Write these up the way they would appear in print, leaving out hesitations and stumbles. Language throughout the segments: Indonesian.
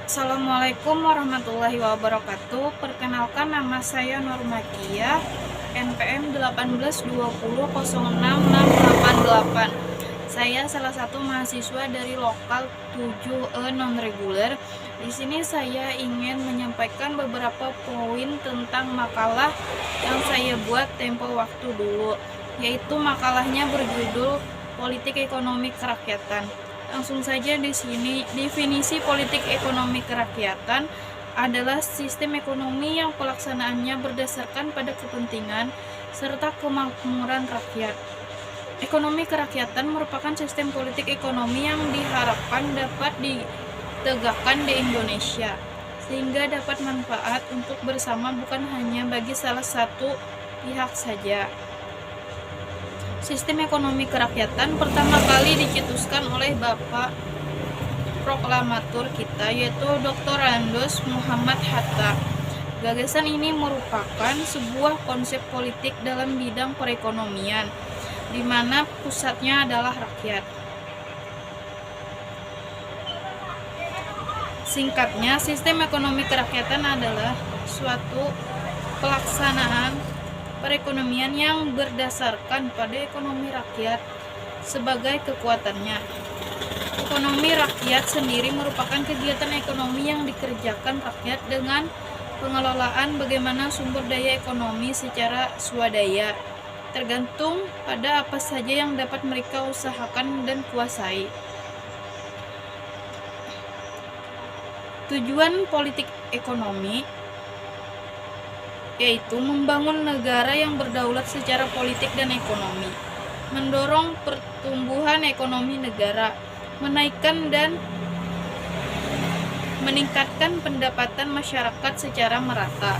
Assalamualaikum warahmatullahi wabarakatuh. Perkenalkan, nama saya Nur Makiyah, NPM 1820066688. Saya salah satu mahasiswa dari lokal 7E non-reguler. Di sini saya ingin menyampaikan beberapa poin tentang makalah yang saya buat tempo waktu dulu, yaitu makalahnya berjudul Politik Ekonomi Kerakyatan. Langsung saja di sini, definisi politik ekonomi kerakyatan adalah sistem ekonomi yang pelaksanaannya berdasarkan pada kepentingan serta kemakmuran rakyat. Ekonomi kerakyatan merupakan sistem politik ekonomi yang diharapkan dapat ditegakkan di Indonesia, sehingga dapat manfaat untuk bersama bukan hanya bagi salah satu pihak saja. Sistem ekonomi kerakyatan pertama kali dicetuskan oleh Bapak proklamator kita, yaitu Dr. Andos Muhammad Hatta. Gagasan ini merupakan sebuah konsep politik dalam bidang perekonomian, di mana pusatnya adalah rakyat. Singkatnya, sistem ekonomi kerakyatan adalah suatu pelaksanaan perekonomian yang berdasarkan pada ekonomi rakyat sebagai kekuatannya. Ekonomi rakyat sendiri merupakan kegiatan ekonomi yang dikerjakan rakyat dengan pengelolaan bagaimana sumber daya ekonomi secara swadaya, tergantung pada apa saja yang dapat mereka usahakan dan kuasai. Tujuan politik ekonomi yaitu membangun negara yang berdaulat secara politik dan ekonomi, mendorong pertumbuhan ekonomi negara, menaikkan dan meningkatkan pendapatan masyarakat secara merata.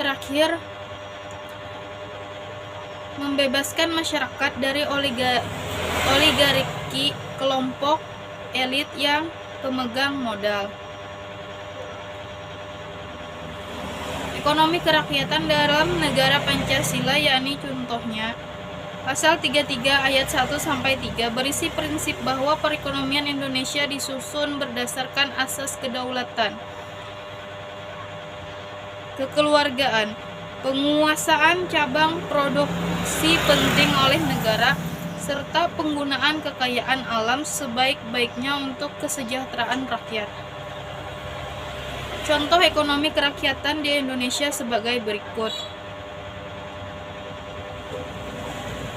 Terakhir, membebaskan masyarakat dari oligarki kelompok elit yang pemegang modal. Ekonomi kerakyatan dalam negara Pancasila, yakni contohnya Pasal 33 ayat 1-3 berisi prinsip bahwa perekonomian Indonesia disusun berdasarkan asas kedaulatan, kekeluargaan, penguasaan cabang produksi penting oleh negara, serta penggunaan kekayaan alam sebaik-baiknya untuk kesejahteraan rakyat. Contoh ekonomi kerakyatan di Indonesia sebagai berikut.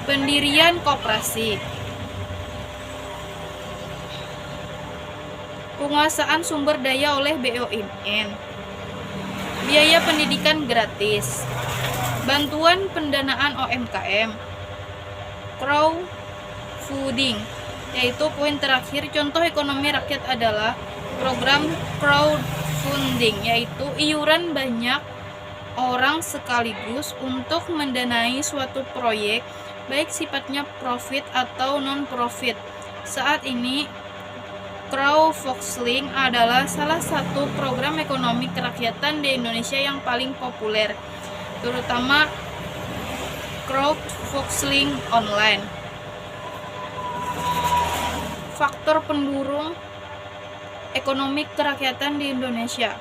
Pendirian koperasi, penguasaan sumber daya oleh BUMN, biaya pendidikan gratis, bantuan pendanaan UMKM, crowdfunding, yaitu poin terakhir. Contoh ekonomi rakyat adalah program crowdfunding, yaitu iuran banyak orang sekaligus untuk mendanai suatu proyek, baik sifatnya profit atau non-profit. Saat ini, crowdfunding adalah salah satu program ekonomi kerakyatan di Indonesia yang paling populer, terutama crowdfunding online. Faktor pendukung ekonomi kerakyatan di Indonesia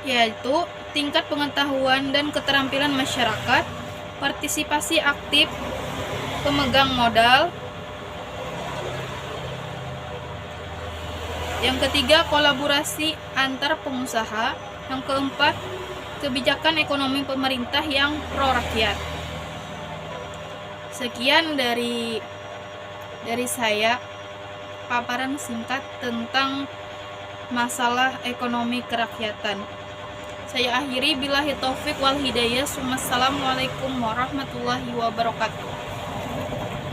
yaitu tingkat pengetahuan dan keterampilan masyarakat, partisipasi aktif pemegang modal. Yang ketiga, kolaborasi antar pengusaha. Yang keempat, kebijakan ekonomi pemerintah yang pro rakyat. Sekian dari saya, paparan singkat tentang masalah ekonomi kerakyatan. Saya akhiri, billahi taufik wal hidayah. Wassalamualaikum warahmatullahi wabarakatuh.